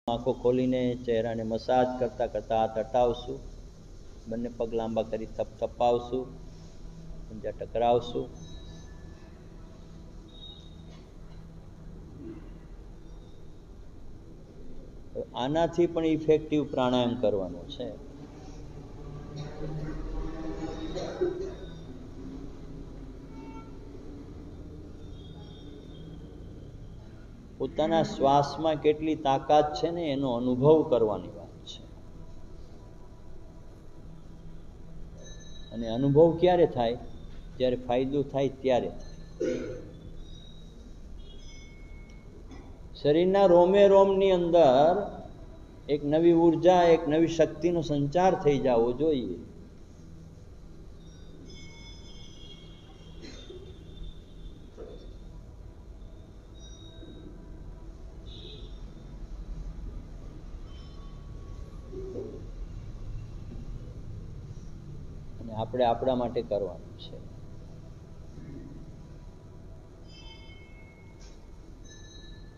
આંખો ખોલીને ચહેરાને મસાજ કરતા કરતા હાથ હટાવશું, બંને પગ લાંબા કરી થપથપાવશું, પંજા ટકરાવશું. આનાથી પણ ઇફેક્ટિવ પ્રાણાયામ કરવાનો છે. પોતાના શ્વાસમાં કેટલી તાકાત છે ને એનો અનુભવ કરવાની વાત છે. અને અનુભવ ક્યારે થાય? જ્યારે ફાયદો થાય ત્યારે થાય. શરીરના રોમે રોમની અંદર એક નવી ઉર્જા, એક નવી શક્તિનો સંચાર થઈ જવો જોઈએ. અને આપણે આપણા માટે કરવાનું છે.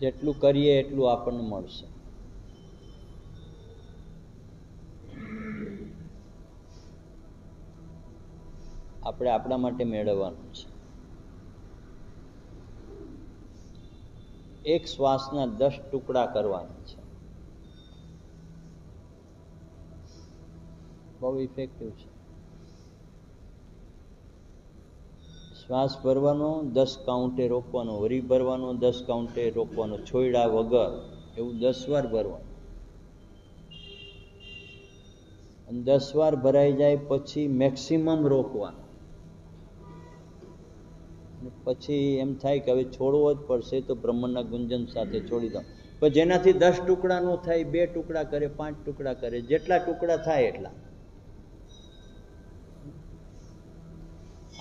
જેટલું કરીએ એટલું આપણને મળશે. આપણે આપણા માટે મેળવવાનું છે. એક શ્વાસના 10 ટુકડા કરવાના છે. બહુ ઇફેક્ટિવ છે. શ્વાસ ભરવાનો 10 કાઉન્ટે રોકવાનો, વરી ભરવાનો 10 કાઉન્ટે રોકવાનો, છોડ્યા વગર, એવું 10 વાર ભરવાનું. અને 10 વાર ભરાઈ જાય પછી મેક્સિમમ રોકવાનું. પછી એમ થાય કે હવે છોડવો જ પડશે તો બ્રહ્મના ગુંજન સાથે છોડી દો. પણ જેનાથી 10 ટુકડા ન થાય, 2 ટુકડા કરે, 5 ટુકડા કરે, જેટલા ટુકડા થાય એટલા.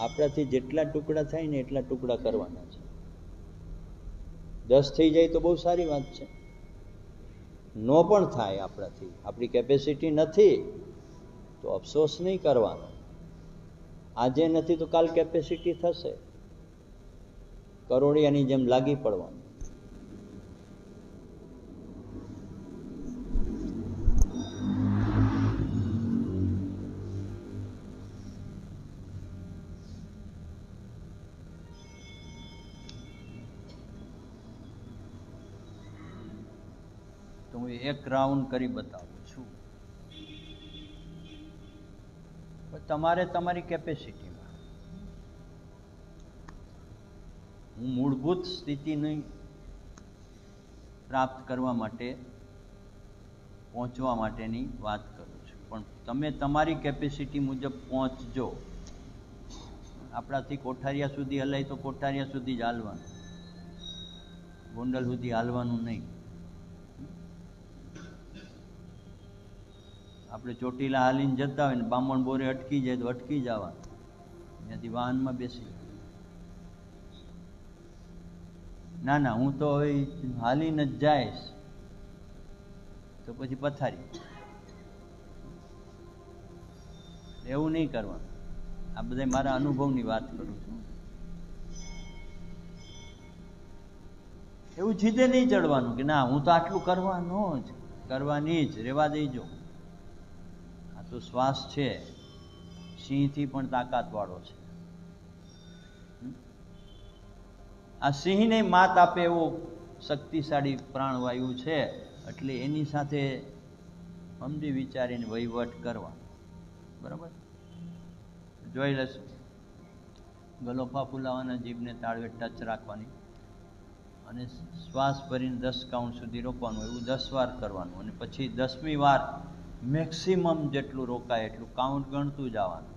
આપણાથી જેટલા ટુકડા થાય ને એટલા ટુકડા કરવાના છે. 10 થઈ જાય તો બહુ સારી વાત છે. નો પણ થાય આપણાથી, આપણી કેપેસિટી નથી તો અફસોસ નહીં કરવાનો. આજે નથી તો કાલ કેપેસિટી થશે. કરોડિયાની જેમ લાગી પડવાનું. તો હું એક રાઉન્ડ કરી બતાવું છું. તમારે તમારી કેપેસિટીમાં, હું મૂળભૂત સ્થિતિને પ્રાપ્ત કરવા માટે, પહોંચવા માટેની વાત કરું છું. પણ તમે તમારી કેપેસિટી મુજબ પહોંચજો. આપણાથી કોઠારિયા સુધી હલાય તો કોઠારિયા સુધી જ હાલવાનું, ગોંડલ સુધી હાલવાનું નહીં. આપણે ચોટીલા હાલીને જતા હોય ને બામણ બોરે અટકી જાય તો અટકી જવાનું, ત્યાંથી વાહનમાં બેસી. ના ના, હું તો હવે હાલીને જ જઈશ તો પછી પથારી. એવું નહીં કરવાનું. આ બધા મારા અનુભવની વાત કરું છું. એવું જીદે નહીં ચડવાનું કે ના હું તો આટલું કરવાનું જ, કરવાની જ, રેવા દેજો. આ તો શ્વાસ છે, સિંહથી પણ તાકાત વાળો છે. આ સિંહને માત આપે એવો શક્તિશાળી પ્રાણવાયુ છે. એટલે એની સાથે સમજી વિચારીને વહીવટ કરવા. બરાબર? જોઈ લેશું. ગલોફા ફૂલાવાના, જીભને તાળવે ટચ રાખવાની અને શ્વાસ ભરીને 10 કાઉન્ટ સુધી રોકવાનું. એવું 10 વાર કરવાનું. અને પછી 10મી વાર મેક્સિમમ જેટલું રોકાય એટલું કાઉન્ટ ગણતું જવાનું.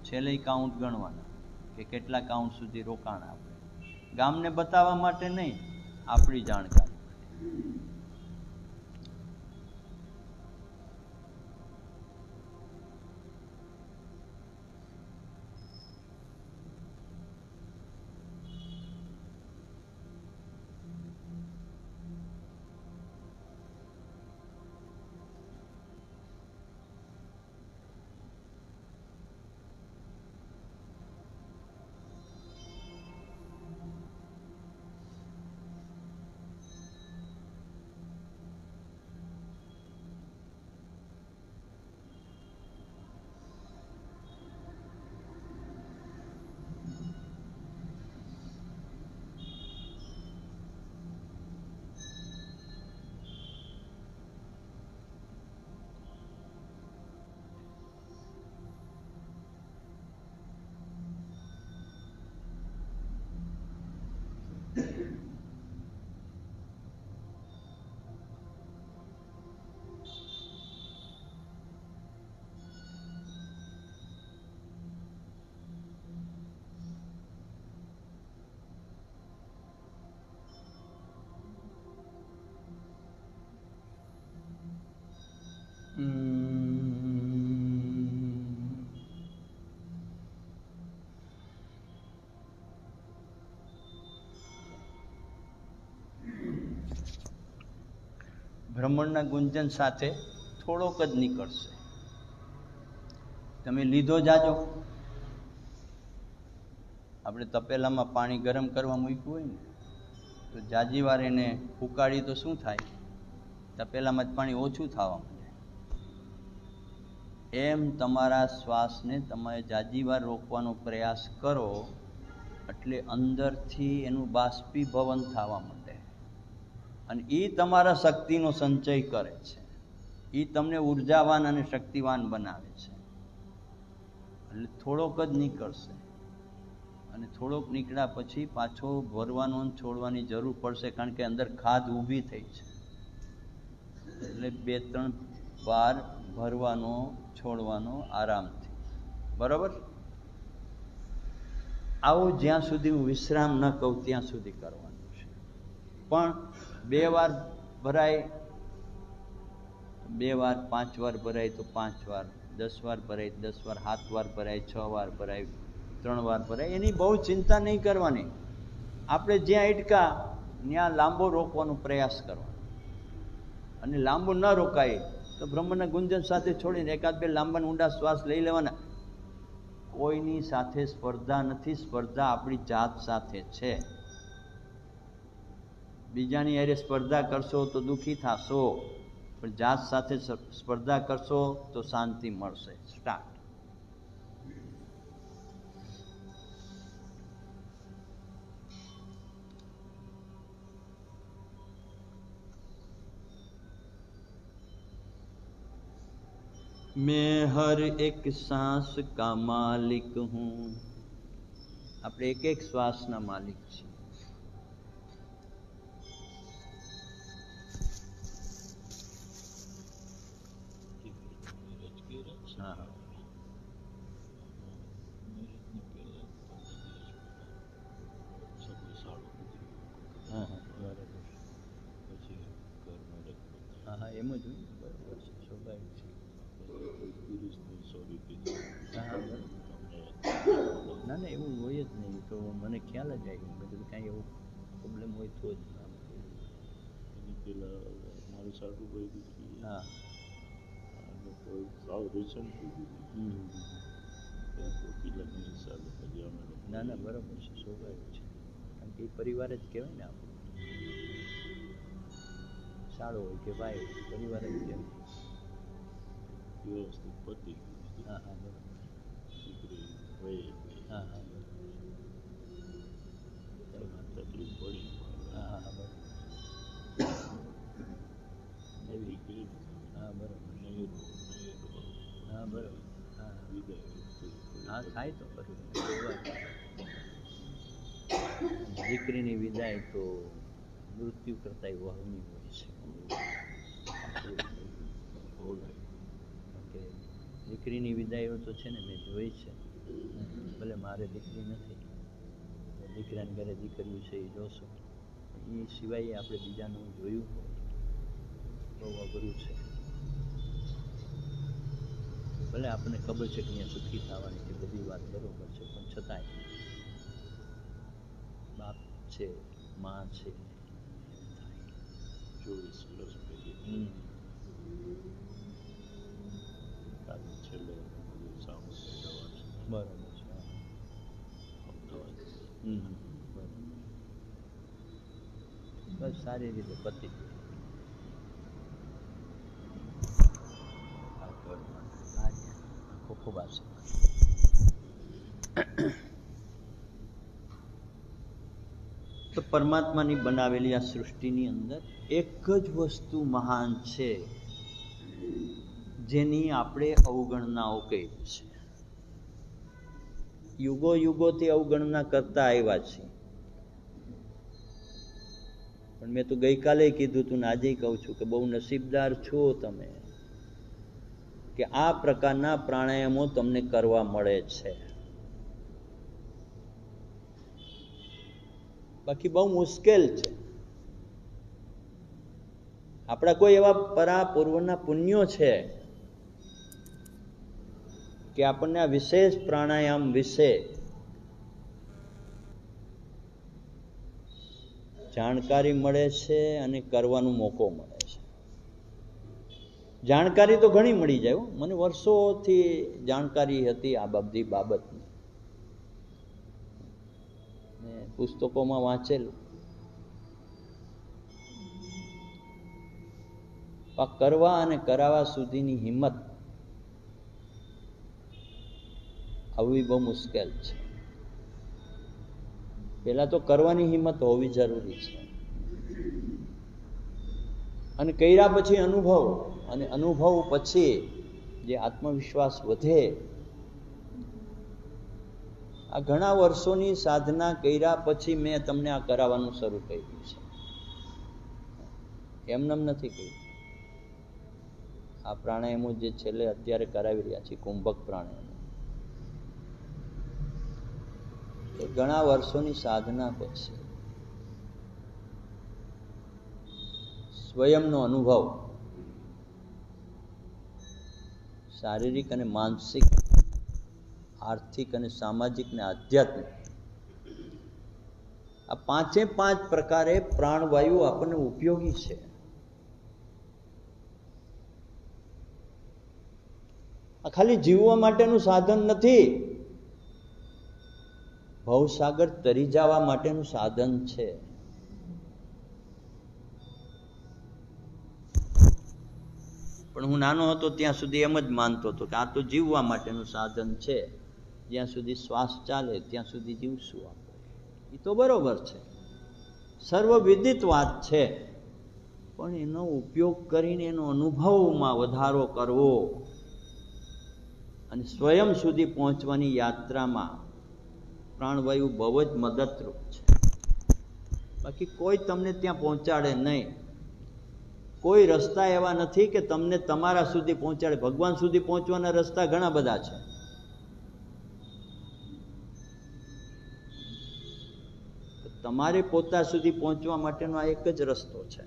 છેલ્લે કાઉન્ટ ગણવાના કે કેટલા કાઉન્ટ સુધી રોકાણ. આપણે ગામને બતાવવા માટે નહીં, આપણી જાણકારી. ભ્રમણના ગુંજન સાથે થોડોક જ નીકળશે. તમે લીધો જાજો. આપણે તપેલામાં પાણી ગરમ કરવા મૂક્યું હોય ને તો જાજી વાર એને ઉકાળી તો શું થાય? તપેલામાં જ પાણી ઓછું થવા માંડે. એમ તમારા શ્વાસને તમે જાજી વાર રોકવાનો પ્રયાસ કરો એટલે અંદરથી એનું બાષ્પીભવન થવા માંડે અને એ તમારા શક્તિનો સંચય કરે છે. એ તમને ઉર્જાવાન અને શક્તિવાન બનાવે છે. એટલે થોડોક જ નીકળશે અને થોડોક નીકળ્યા પછી પાછો ભરવાનો છોડવાની જરૂર પડશે, કારણ કે અંદર ખાધ ઊભી થઈ છે. એટલે 2-3 વાર ભરવાનો છોડવાનો આરામથી. બરાબર? આવું જ્યાં સુધી હું વિશ્રામ ન કહું ત્યાં સુધી કરવાનું છે. પણ 2 વાર ભરાય, 2 વાર, 5 વાર ભરાય તો 5 વાર, 10 વાર ભરાય 10 વાર, 7 વાર ભરાય, 6 વાર ભરાય, 3 વાર ભરાય, એની બહુ ચિંતા નહીં કરવાની. આપણે જ્યાં અટકા ત્યાં લાંબો રોકવાનો પ્રયાસ કરવાનો. અને લાંબુ ન રોકાય તો બ્રહ્મના ગુંજન સાથે છોડીને 1-2 લાંબા ઊંડા શ્વાસ લઈ લેવાના. કોઈની સાથે સ્પર્ધા નથી. સ્પર્ધા આપણી જાત સાથે છે. બીજાની હારે સ્પર્ધા કરશો તો દુઃખી થશો, પણ જાત સાથે સ્પર્ધા કરશો તો શાંતિ મળશે. સ્ટાર્ટ. मैं हर एक सांस का मालिक हूँ. આપણે એક શ્વાસના માલિક છીએ. હા, હા, એમ જ હોય. બરાબર છે, સ્વાભાવિક છે. ના ના, એવું હોય જ નહીં. તો મને ખ્યાલ જ આવી. બધું કાંઈ એવું પ્રોબ્લેમ હોય તો જ. મારું સારું ભાઈ હા, સાવ રિસન્ટ ના ના, બરાબર છે, સ્વાભાવિક છે. કારણ કે એ પરિવાર જ કહેવાય ને આપણું. સારો હોય કે ભાઈ હોય, પરિવાર જ કહેવાય. વ્યવસ્થિત પતિ. હા હા, બરાબર. દીકરી ભાઈ. હા હા, તકલીફ પડી. હા હા, બરાબર. દીકરી. હા, બરાબર. હા, બરાબર. હા હા, થાય તો ખરું. દીકરીની વિદાય તો મૃત્યુ કરતાં વહમી હોય છે. કે દીકરીની વિદાયો તો છે ને મેં જોઈ છે. ભલે મારે દીકરી નથી, દીકરાને ઘરે દીકરીઓ છે એ જોશો. એ સિવાય આપણે બીજાનું જોયું બહુ અઘરું છે. ભલે આપણને ખબર છે કે અહીંયા સુખી થવાની છે, બધી વાત બરોબર છે, પણ છતાંય બાપ છે, માં છે, એમ થાય. 24 વર્ષ પછી કાલે છેલ્લે સામે જવાનું. બરાબર છે. અમદાવાદ. બરાબર. બસ સારી રીતે પતી ગયું. ખૂબ ખૂબ આશીર્વાદ. તો પરમાત્માની બનાવેલી આ સૃષ્ટિની અંદર એક જ વસ્તુ મહાન છે જેની આપણે અવગણનાઓ કરી છે. યુગો યુગોથી અવગણના કરતા આવ્યા છે. પણ મેં તો ગઈકાલે કીધું તું ને આજે કહું છું કે બહુ નસીબદાર છો તમે કે આ પ્રકારના પ્રાણાયામો તમને કરવા મળે છે. બાકી બહુ મુશ્કેલ છે. આપણા કોઈ એવા પૂર્વના પુણ્યો છે કે આપણને આ વિશેષ પ્રાણાયામ વિશે જાણકારી મળે છે અને કરવાનો મોકો મળે છે. જાણકારી તો ઘણી મળી જાય હો. મને વર્ષોથી જાણકારી હતી આ બધી બાબતની, પુસ્તકોમાં વાંચેલું. કરવા અને કરાવવા સુધીની હિંમત આવવી બહુ મુશ્કેલ છે. પહેલા તો કરવાની હિંમત હોવી જરૂરી છે, અને કર્યા પછી અનુભવ, અને અનુભવ પછી જે આત્મવિશ્વાસ વધે. આ ઘણા વર્ષોની સાધના કર્યા પછી મેં તમને આ કરાવવાનું શરૂ કર્યું છે, એમનેમ નથી કર્યું. આ પ્રાણાયામો જે છેલ્લે અત્યારે કરાવી રહ્યા છે, કુંભક પ્રાણાયામ, એ ઘણા વર્ષોની સાધના પછી સ્વયંનો અનુભવ, શારીરિક અને માનસિક, આર્થિક અને સામાજિક ને આધ્યાત્મિક, આ પાંચે પાંચ પ્રકારે પ્રાણવાયુ આપણને ઉપયોગી છે. આ ખાલી જીવવા માટેનું સાધન નથી, ભવસાગર તરી જવા માટેનું સાધન છે. પણ હું નાનો હતો ત્યાં સુધી એમ જ માનતો હતો કે આ તો જીવવા માટેનું સાધન છે, જ્યાં સુધી શ્વાસ ચાલે ત્યાં સુધી જીવશું આપણે. એ તો બરોબર છે, સર્વવિદિત વાત છે, પણ એનો ઉપયોગ કરીને એનો અનુભવમાં વધારો કરવો અને સ્વયં સુધી પહોંચવાની યાત્રામાં પ્રાણવાયુ બહુ જ મદદરૂપ છે. બાકી કોઈ તમને ત્યાં પહોંચાડે નહીં. કોઈ રસ્તા એવા નથી કે તમને તમારા સુધી પહોંચાડે. ભગવાન સુધી પહોંચવાના રસ્તા ઘણા બધા છે, તમારે પોતા સુધી પહોંચવા માટેનો આ એક જ રસ્તો છે.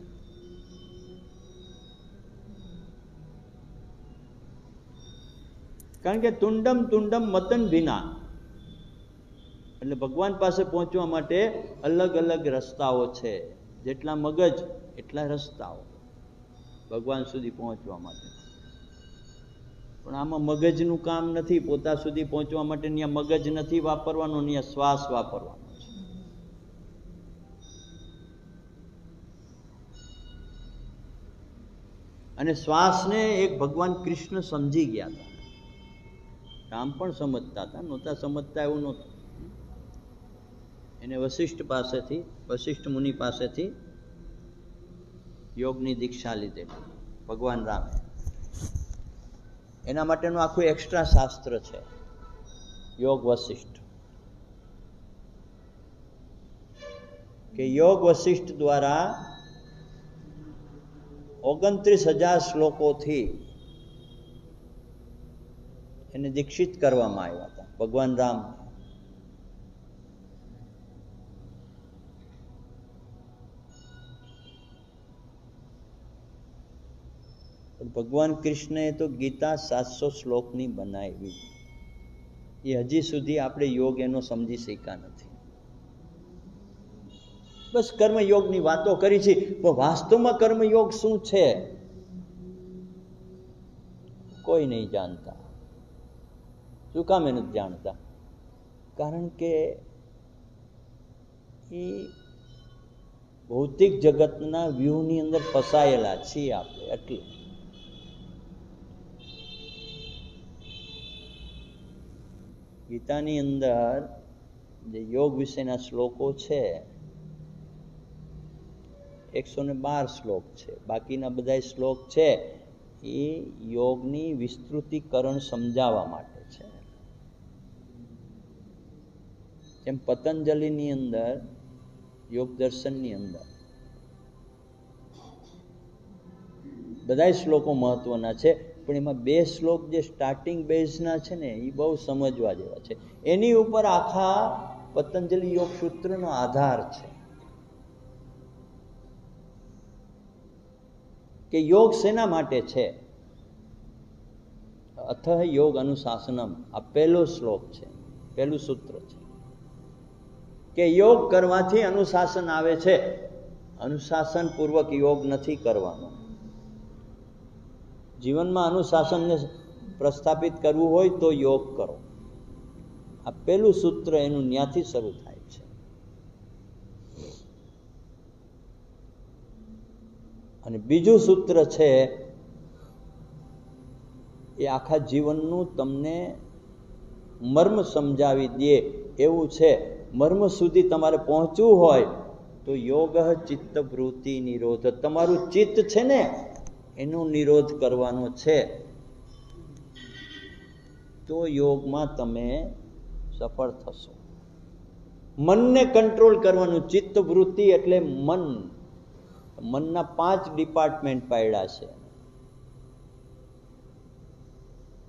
કારણ કે તુંડમ તુંડમ મતન વિના, એટલે ભગવાન પાસે પહોંચવા માટે અલગ અલગ રસ્તાઓ છે. જેટલા મગજ એટલા રસ્તાઓ ભગવાન સુધી પહોંચવા માટે. પણ આમાં મગજનું કામ નથી. પોતા સુધી પહોંચવા માટે ત્યાં મગજ નથી વાપરવાનો, ત્યાં શ્વાસ વાપરવાનો છે. અને શ્વાસને એક ભગવાન કૃષ્ણ સમજી ગયા હતા. રામ પણ સમજતા હતા, નહોતા સમજતા એવું નહોતું. એને વશિષ્ઠ મુનિ પાસેથી યોગની દીક્ષા લીધેલી ભગવાન રામે. એના માટેનું આખું એક્સ્ટ્રા શાસ્ત્ર છે, યોગ વશિષ્ઠ. કે યોગ વશિષ્ઠ દ્વારા 29,000 શ્લોકોથી એને દીક્ષિત કરવામાં આવ્યા હતા ભગવાન રામ. ભગવાન કૃષ્ણએ તો ગીતા 700 શ્લોકની બનાવી. એ હજી સુધી આપણે યોગ એનો સમજી શક્યા નથી. બસ કર્મયોગની વાતો કરી છે, પણ વાસ્તવમાં કર્મયોગ શું છે કોઈ નહીં જાણતા. શું કામ એ નથી જાણતા? કારણ કે એ ભૌતિક જગતના વ્યૂહની અંદર ફસાયેલા છીએ આપણે. એટલે ગીતાની અંદર જે યોગ વિશેના શ્લોકો છે 112 શ્લોક છે. બાકીના બધા શ્લોક છે એ યોગની વિસ્તૃતિકરણ સમજાવવા માટે છે. જેમ પતંજલિની અંદર યોગ દર્શનની અંદર બધા શ્લોકો મહત્વના છે, પણ એમાં 2 શ્લોક જે સ્ટાર્ટિંગ બેઝના છે ને એ બહુ સમજવા જેવા છે. એની ઉપર આખા પતંજલિ યોગ સૂત્રનો આધાર છે કે યોગ શેના માટે છે. અથઃ યોગ અનુશાસનમ, આ પહેલો શ્લોક છે, પહેલું સૂત્ર છે કે યોગ કરવાથી અનુશાસન આવે છે. અનુશાસન પૂર્વક યોગ નથી કરવાનો. જીવનમાં અનુશાસનને પ્રસ્થાપિત કરવું હોય તો યોગ કરો. આ પહેલું સૂત્ર એનું ન્યાથી શરૂ થાય છે. અને બીજું સૂત્ર છે એ આખા જીવનનું તમને મર્મ સમજાવી દે એવું છે. મર્મ સુધી તમારે પહોંચવું હોય તો યોગ ચિત્ત વૃત્તિ નિરોધ, તમારું ચિત્ત છે ને એનો નિરોધ કરવાનો છે. તો યોગમાં તમે સફળ થશો. મનને કંટ્રોલ કરવાનું. ચિત્ત વૃત્તિ એટલે મન. મનના 5 ડિપાર્ટમેન્ટ પાડ્યા છે.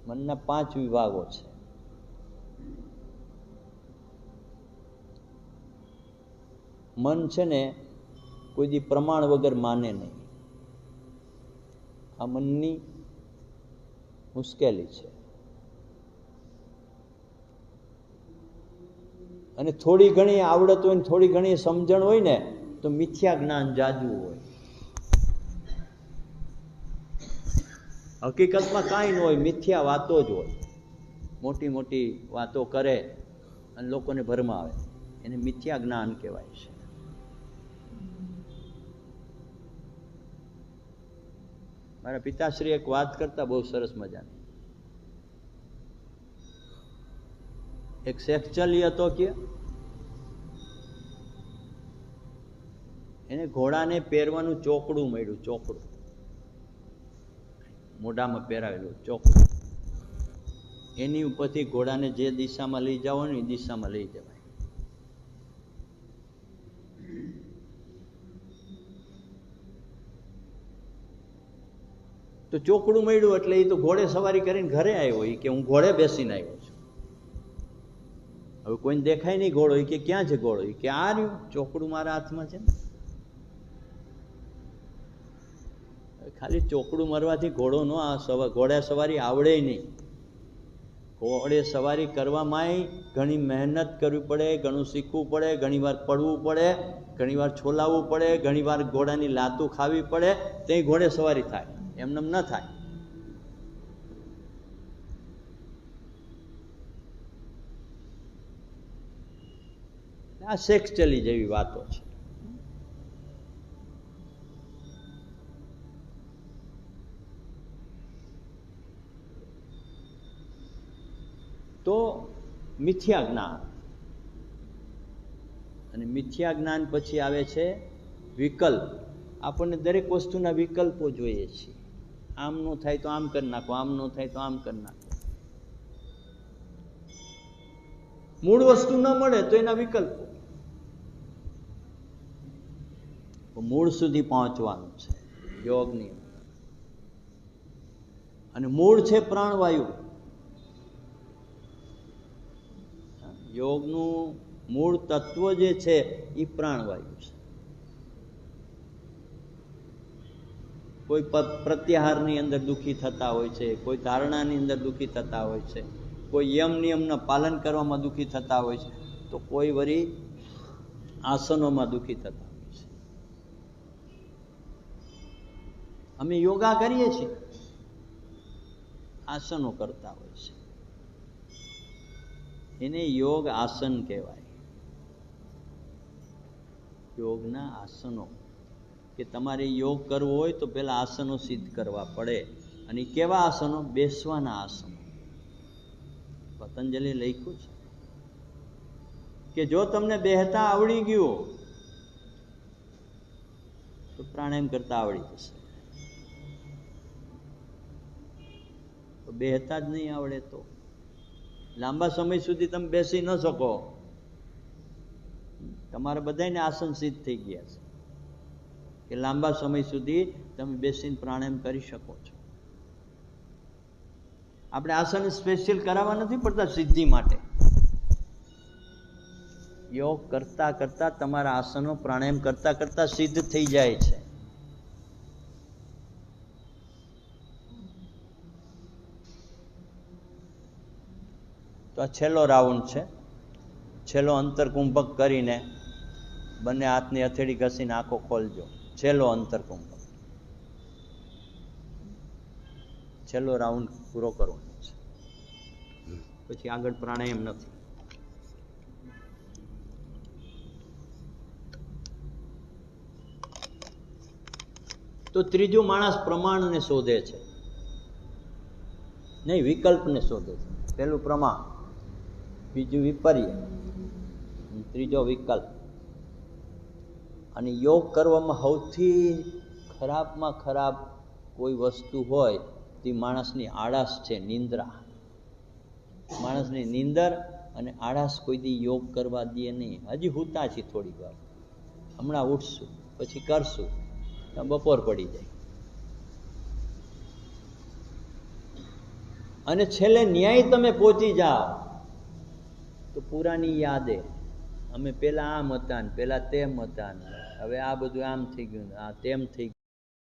મનના 5 વિભાગો છે. મન છે ને કોઈ દી પ્રમાણ વગર માને નહીં. આ મનની મુશ્કેલી છે. અને થોડી ઘણી આવડત હોય ને થોડી ઘણી સમજણ હોય ને તો મિથ્યા જ્ઞાન જાજુ હોય. હકીકતમાં કાંઈ ન હોય, મિથ્યા વાતો જ હોય. મોટી મોટી વાતો કરે અને લોકોને ભરમાવે, એને મિથ્યા જ્ઞાન કહેવાય છે. મારા પિતાશ્રી એક વાત કરતા બહુ સરસ મજાની. એક શેખ ચલી હતો કે એને ઘોડાને પહેરવાનું ચોકડું મળ્યું. ચોકડું મોઢામાં પહેરાવેલું ચોકડું. એની ઉપરથી ઘોડાને જે દિશામાં લઈ જાવ ને એ દિશામાં લઈ જવાય. તો ચોકડું મળ્યું એટલે એ તો ઘોડે સવારી કરીને ઘરે આવ્યો. એ કે હું ઘોડે બેસીને આવ્યો છું. હવે કોઈને દેખાય નહીં ઘોડો. એ કે ક્યાં છે ઘોડો? એ કે આ રહ્યું ચોકડું મારા હાથમાં છે ને. ખાલી ચોકડું મારવાથી ઘોડો નો ઘોડા સવારી આવડે નહીં. ઘોડે સવારી કરવામાં ઘણી મહેનત કરવી પડે, ઘણું શીખવું પડે, ઘણી વાર પડવું પડે, ઘણી વાર છોલાવવું પડે, ઘણી વાર ઘોડાની લાતું ખાવી પડે, તે ઘોડે સવારી થાય. એમને ન થાય. આ શેખ ચલી જેવી વાતો છે. તો મિથ્યા જ્ઞાન, અને મિથ્યા જ્ઞાન પછી આવે છે વિકલ્પ. આપણને દરેક વસ્તુના વિકલ્પો જોઈએ છીએ. આમ નો થાય તો આમ કરી નાખો, આમ નો થાય તો આમ કરી નાખો. મૂળ વસ્તુ ન મળે તો એના વિકલ્પો. મૂળ સુધી પહોંચવાનું છે યોગની અંદર. અને મૂળ છે પ્રાણવાયુ. યોગનું મૂળ તત્વ જે છે એ પ્રાણવાયુ છે. કોઈ પ્રત્યાહારની અંદર દુઃખી થતા હોય છે, કોઈ ધારણાની અંદર દુઃખી થતા હોય છે, કોઈ યમ નિયમના પાલન કરવામાં દુઃખી થતા હોય છે, તો કોઈ વળી આસનોમાં દુઃખી થતા હોય છે. અમે યોગા કરીએ છીએ, આસનો કરતા હોય છે. એને યોગ આસન કહેવાય. યોગના આસનો. કે તમારે યોગ કરવો હોય તો પહેલા આસનો સિદ્ધ કરવા પડે. અને કેવા આસનો? બેસવાના આસનો. પતંજલિ લખ્યું છે કે જો તમને બેહતા આવડી ગયું તો પ્રાણાયામ કરતા આવડી જશે. તો બેહતા જ નહીં આવડે તો લાંબા સમય સુધી તમે બેસી ન શકો. તમારે બધાને આસન સિદ્ધ થઈ ગયા છે કે લાંબા સમય સુધી તમે બેસીને પ્રાણાયામ કરી શકો છો. આપણે આસન સ્પેશિયલ કરાવવા નથી પડતા સિદ્ધિ માટે. યોગ કરતા કરતા તમારા આસનો પ્રાણાયામ કરતા કરતા સિદ્ધ થઈ જાય છે. તો આ છેલ્લો રાઉન્ડ છે. છેલ્લો અંતરકુંભક કરીને બંને હાથની હથેળી ઘસીને આંખો ખોલજો. છેલ્લો અંતરકુંભક. છેલ્લો રાઉન્ડ પૂરો કરવાનો છે, પછી આગળ પ્રાણાયામ નથી. તો ત્રીજું માણસ પ્રમાણને શોધે છે, નહીં વિકલ્પને શોધે છે. પહેલું પ્રમાણ, બીજું વિપર્ય, ત્રીજો વિકલ્પ. અને યોગ કરવામાં સૌથી ખરાબમાં ખરાબ કોઈ વસ્તુ હોય તે માણસની આળસ છે, નિંદ્રા. માણસની નિંદર અને આળસ કોઈ દી યોગ કરવા દે નહીં. હજી હુતા છીએ થોડી વાર, હમણાં ઉઠશું પછી કરશું, બપોર પડી જાય. અને છેલ્લે ન્યાય તમે પહોંચી જાઓ તો પુરાની યાદે, અમે પેલા આમ હતા ને પેલા તેમ હતા ને હવે આ બધું આમ થઈ ગયું, આ તેમ થઈ